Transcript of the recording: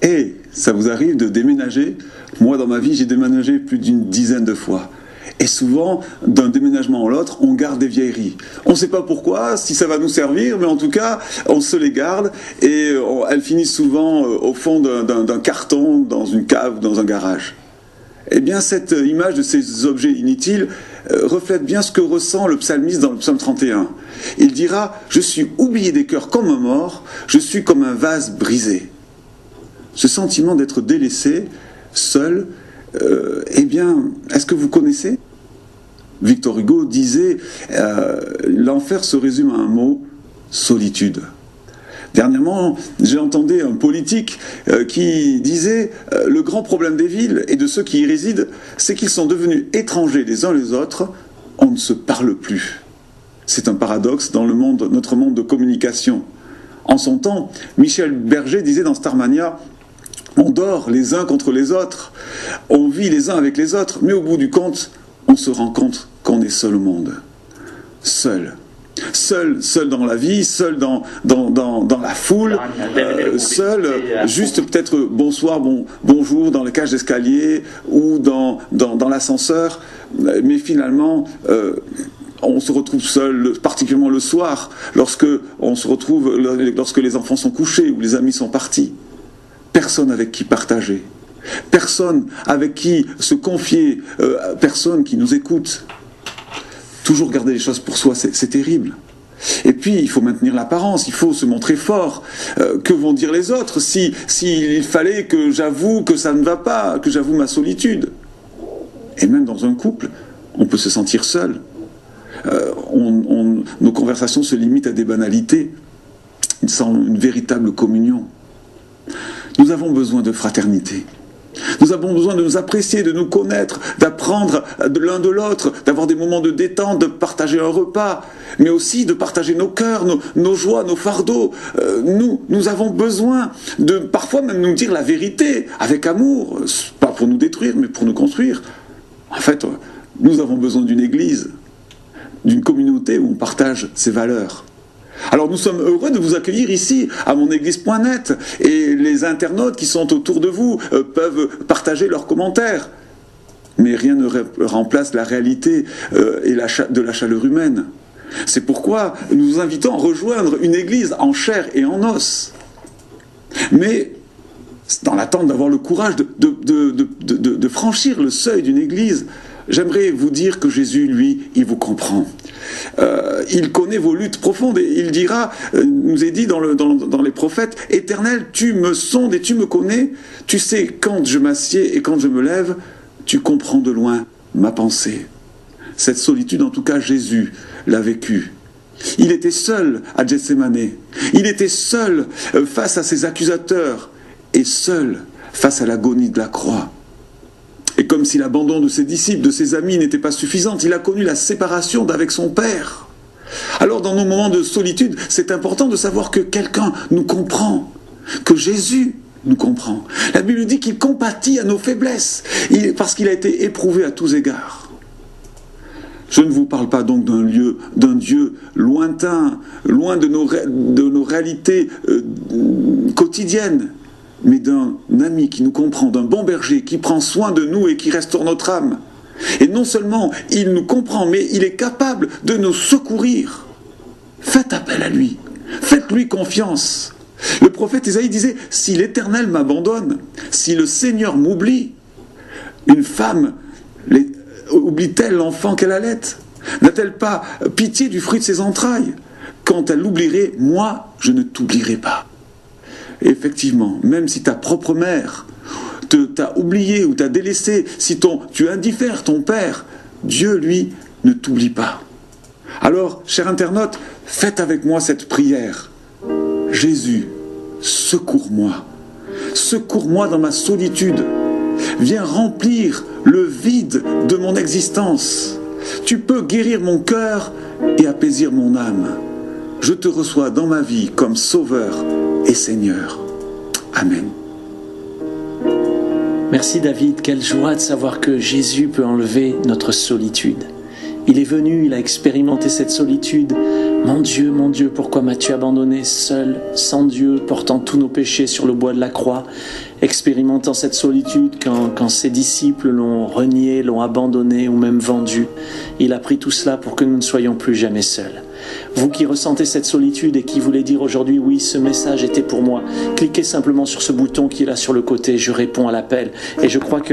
Et ça vous arrive de déménager? Moi, dans ma vie, j'ai déménagé plus d'une dizaine de fois. Et souvent, d'un déménagement à l'autre, on garde des vieilleries. On ne sait pas pourquoi, si ça va nous servir, mais en tout cas, on se les garde et elles finissent souvent au fond d'un carton, dans une cave, dans un garage. Eh bien, cette image de ces objets inutiles reflète bien ce que ressent le psalmiste dans le psaume 31. Il dira « Je suis oublié des cœurs comme un mort, je suis comme un vase brisé ». Ce sentiment d'être délaissé, seul, eh bien, est-ce que vous connaissez? Victor Hugo disait l'enfer se résume à un mot, solitude. Dernièrement, j'ai entendu un politique qui disait le grand problème des villes et de ceux qui y résident, c'est qu'ils sont devenus étrangers les uns les autres, on ne se parle plus. C'est un paradoxe dans notre monde de communication. En son temps, Michel Berger disait dans Starmania, on dort les uns contre les autres, on vit les uns avec les autres, mais au bout du compte, on se rend compte qu'on est seul au monde. Seul. Seul dans la vie, seul dans la foule, seul, juste peut-être bonsoir, bonjour dans les cages d'escalier ou dans l'ascenseur, mais finalement on se retrouve seul, particulièrement le soir, lorsque les enfants sont couchés ou les amis sont partis. Personne avec qui partager, personne avec qui se confier, personne qui nous écoute. Toujours garder les choses pour soi, c'est terrible. Et puis, il faut maintenir l'apparence, il faut se montrer fort. Que vont dire les autres s'il fallait que j'avoue que ça ne va pas, que j'avoue ma solitude? Et même dans un couple, on peut se sentir seul. Nos conversations se limitent à des banalités, sans une véritable communion. Nous avons besoin de fraternité. Nous avons besoin de nous apprécier, de nous connaître, d'apprendre de l'un de l'autre, d'avoir des moments de détente, de partager un repas, mais aussi de partager nos cœurs, nos joies, nos fardeaux. Nous avons besoin de parfois même nous dire la vérité avec amour, pas pour nous détruire, mais pour nous construire. En fait, nous avons besoin d'une église, d'une communauté où on partage ces valeurs. Alors nous sommes heureux de vous accueillir ici à monéglise.net et les internautes qui sont autour de vous peuvent partager leurs commentaires. Mais rien ne remplace la réalité de la chaleur humaine. C'est pourquoi nous vous invitons à rejoindre une église en chair et en os. Mais dans l'attente d'avoir le courage de franchir le seuil d'une église, j'aimerais vous dire que Jésus, lui, il vous comprend. Il connaît vos luttes profondes et il dira, nous est dit dans les prophètes, « Éternel, tu me sondes et tu me connais, tu sais quand je m'assieds et quand je me lève, tu comprends de loin ma pensée. » Cette solitude, en tout cas, Jésus l'a vécue. Il était seul à Gethsémane, il était seul face à ses accusateurs et seul face à l'agonie de la croix. Et comme si l'abandon de ses disciples, de ses amis n'était pas suffisant, il a connu la séparation d'avec son Père. Alors dans nos moments de solitude, c'est important de savoir que quelqu'un nous comprend, que Jésus nous comprend. La Bible dit qu'il compatit à nos faiblesses, parce qu'il a été éprouvé à tous égards. Je ne vous parle pas donc d'un Dieu lointain, loin de nos réalités quotidiennes, mais d'un ami qui nous comprend, d'un bon berger qui prend soin de nous et qui restaure notre âme. Et non seulement il nous comprend, mais il est capable de nous secourir. Faites appel à lui, faites-lui confiance. Le prophète Isaïe disait, si l'Éternel m'abandonne, si le Seigneur m'oublie, une femme oublie-t-elle l'enfant qu'elle allait? N'a-t-elle pas pitié du fruit de ses entrailles? Quand elle l'oublierait, moi, je ne t'oublierai pas. Et effectivement, même si ta propre mère t'a oublié ou t'a délaissé, si tu es indiffère, ton père, Dieu, lui, ne t'oublie pas. Alors, chers internautes, faites avec moi cette prière. Jésus, secours-moi. Secours-moi dans ma solitude. Viens remplir le vide de mon existence. Tu peux guérir mon cœur et apaisir mon âme. Je te reçois dans ma vie comme Sauveur et Seigneur. Amen. Merci David, quelle joie de savoir que Jésus peut enlever notre solitude. Il est venu, il a expérimenté cette solitude mon Dieu, pourquoi m'as-tu abandonné seul, sans Dieu, portant tous nos péchés sur le bois de la croix, expérimentant cette solitude quand ses disciples l'ont renié, l'ont abandonné ou même vendu. Il a pris tout cela pour que nous ne soyons plus jamais seuls. Vous qui ressentez cette solitude et qui voulez dire aujourd'hui, oui, ce message était pour moi, cliquez simplement sur ce bouton qui est là sur le côté, je réponds à l'appel. Et je crois que